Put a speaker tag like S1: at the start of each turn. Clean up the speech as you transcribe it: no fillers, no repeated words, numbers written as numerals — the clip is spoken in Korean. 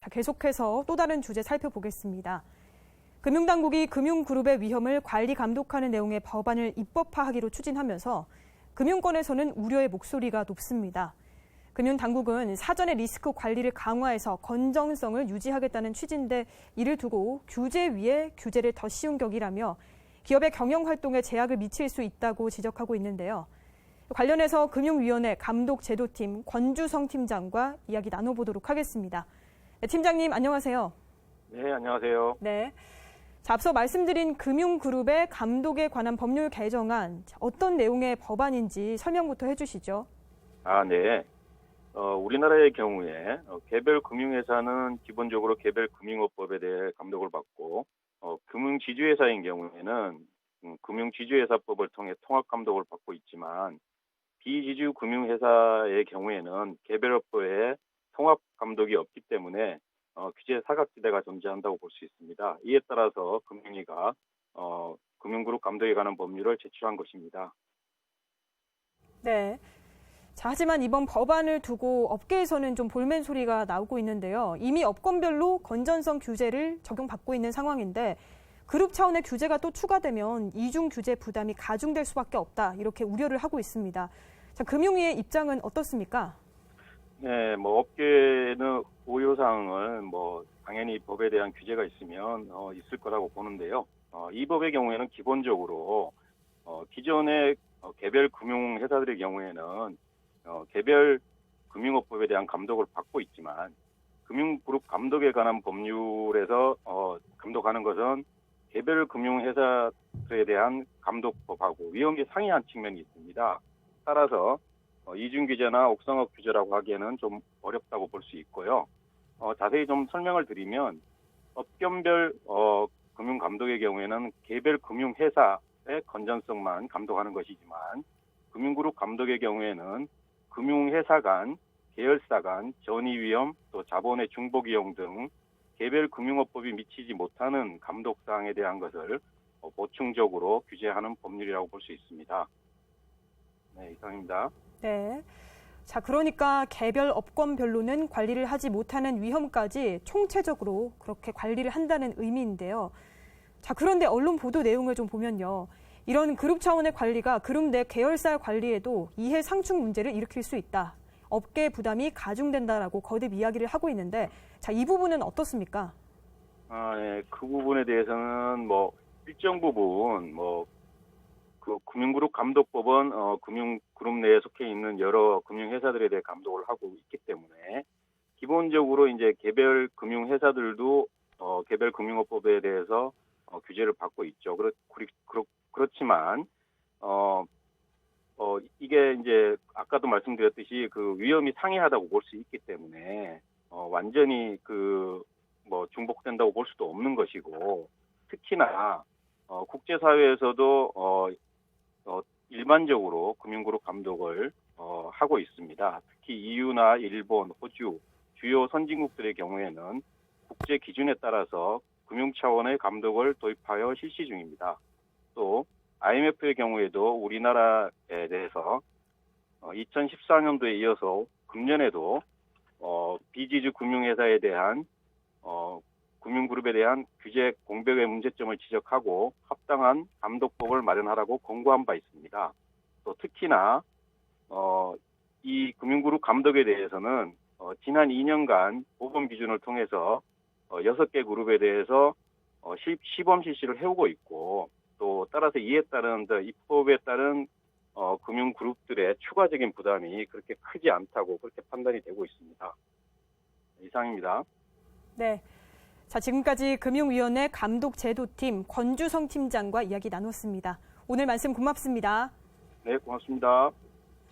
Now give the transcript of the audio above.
S1: 계속해서 또 다른 주제 살펴보겠습니다. 금융당국이 금융그룹의 위험을 관리 감독하는 내용의 법안을 입법화하기로 추진하면서 금융권에서는 우려의 목소리가 높습니다. 금융당국은 사전에 리스크 관리를 강화해서 건전성을 유지하겠다는 취지인데 이를 두고 규제 위에 규제를 더 씌운 격이라며 기업의 경영활동에 제약을 미칠 수 있다고 지적하고 있는데요. 관련해서 금융위원회 감독제도팀 권주성 팀장과 이야기 나눠보도록 하겠습니다. 네, 팀장님 안녕하세요.
S2: 네, 안녕하세요.
S1: 네. 자, 앞서 말씀드린 금융그룹의 감독에 관한 법률 개정안 어떤 내용의 법안인지 설명부터 해주시죠.
S2: 네. 우리나라의 경우에 개별 금융회사는 기본적으로 개별 금융업법에 대해 감독을 받고 금융지주회사인 경우에는 금융지주회사법을 통해 통합감독을 받고 있지만 비지주 금융회사의 경우에는 개별업법에 통합감독이 없기 때문에 규제 사각지대가 존재한다고 볼 수 있습니다. 이에 따라서 금융위가 금융그룹 감독에 관한 법률을 제출한 것입니다.
S1: 네. 자, 하지만 이번 법안을 두고 업계에서는 좀 볼멘 소리가 나오고 있는데요. 이미 업권별로 건전성 규제를 적용받고 있는 상황인데 그룹 차원의 규제가 또 추가되면 이중 규제 부담이 가중될 수밖에 없다. 이렇게 우려를 하고 있습니다. 자, 금융위의 입장은 어떻습니까?
S2: 네, 업계는 우려사항을 당연히 법에 대한 규제가 있으면 있을 거라고 보는데요. 이 법의 경우에는 기본적으로 기존의 개별 금융회사들의 경우에는 개별 금융업법에 대한 감독을 받고 있지만 금융그룹 감독에 관한 법률에서 감독하는 것은 개별 금융회사들에 대한 감독법하고 위험이 상이한 측면이 있습니다. 따라서 이중규제나 옥상업 규제라고 하기에는 좀 어렵다고 볼 수 있고요. 자세히 좀 설명을 드리면 업견별 금융감독의 경우에는 개별 금융회사의 건전성만 감독하는 것이지만 금융그룹 감독의 경우에는 금융회사 간, 계열사 간, 전이위험, 또 자본의 중복이용 등 개별 금융업법이 미치지 못하는 감독사항에 대한 것을 보충적으로 규제하는 법률이라고 볼 수 있습니다. 네, 이상입니다.
S1: 네. 자, 그러니까 개별 업권별로는 관리를 하지 못하는 위험까지 총체적으로 그렇게 관리를 한다는 의미인데요. 자, 그런데 언론 보도 내용을 좀 보면요. 이런 그룹 차원의 관리가 그룹 내 계열사 관리에도 이해 상충 문제를 일으킬 수 있다. 업계 부담이 가중된다라고 거듭 이야기를 하고 있는데, 자, 이 부분은 어떻습니까?
S2: 네, 그 부분에 대해서는 일정 부분 그 금융그룹 감독법은 금융그룹 내에 속해 있는 여러 금융회사들에 대해 감독을 하고 있기 때문에 기본적으로 이제 개별 금융회사들도 개별 금융업법에 대해서 규제를 받고 있죠. 그렇지만 이게 이제 아까도 말씀드렸듯이 그 위험이 상이하다고 볼 수 있기 때문에 완전히 중복된다고 볼 수도 없는 것이고 특히나 국제사회에서도 일반적으로 금융그룹 감독을 하고 있습니다. 특히 EU나 일본, 호주, 주요 선진국들의 경우에는 국제 기준에 따라서 금융 차원의 감독을 도입하여 실시 중입니다. 또 IMF의 경우에도 우리나라에 대해서 2014년도에 이어서 금년에도 비지주 금융회사에 대한 금융그룹에 대한 규제 공백의 문제점을 지적하고 합당한 감독법을 마련하라고 권고한 바 있습니다. 또 특히나 이 금융그룹 감독에 대해서는 지난 2년간 모범 기준을 통해서 6개 그룹에 대해서 시범 실시를 해오고 있고 또 따라서 이에 따른 입법에 따른 금융그룹들의 추가적인 부담이 그렇게 크지 않다고 그렇게 판단이 되고 있습니다. 이상입니다.
S1: 네. 자, 지금까지 금융위원회 감독제도팀 권주성 팀장과 이야기 나눴습니다. 오늘 말씀 고맙습니다.
S2: 네, 고맙습니다.